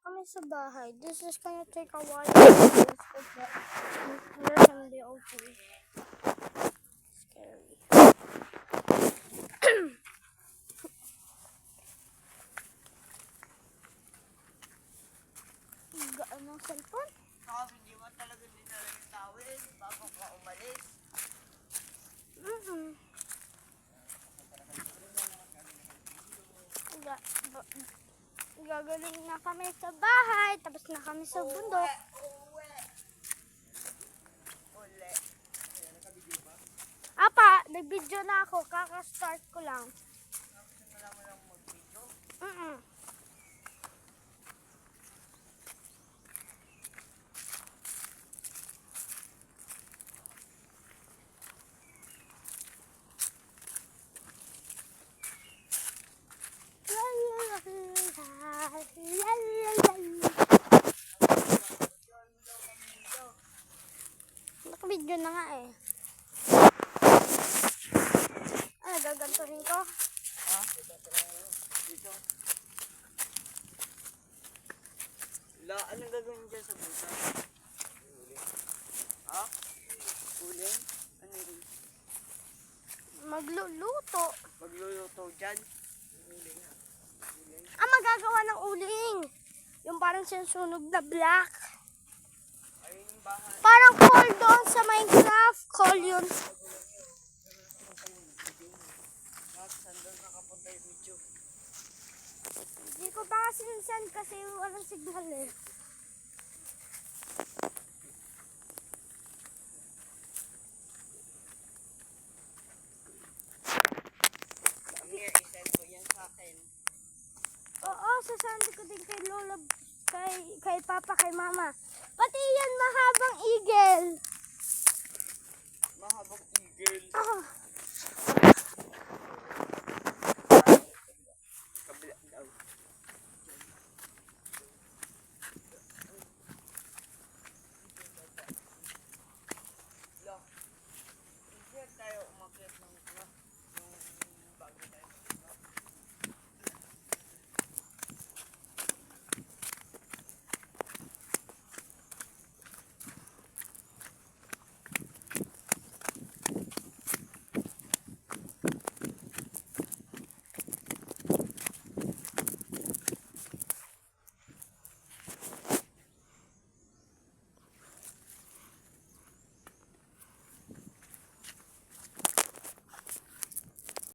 kami sa bahay. This is gonna take a while. Lesson be okay. Scary. Gaan ng cellphone? Hindi mo talaga dinala yung towel bago ka umalis. Gagaling na kami sa bahay. Tapos na kami sa bundok. Uli. Apa, nag-video na ako. Kaka-start ko lang. Wala mo lang mag-video. Naka-video na nga eh. Ano, gagantuhin ko? Ha? Dito. Anong gagawin dyan sa buta? Uling. Ha? Uling? Ano yun? Magluluto. Magluluto dyan? Uling ha? Uling? Magagawa ng uling. Yung parang sinusunog na black. Ayun yung bahay. Parang coal doon sa Minecraft. Coal yun. Saan doon nakapunta yung video? Hindi ko pa kasi send kasi walang signal eh. I-send ko yan sa akin. Oo, sasend ko din kay Lola, kay Papa, kay Mama. Pati yan mahabang eagle. Mahabang eagle.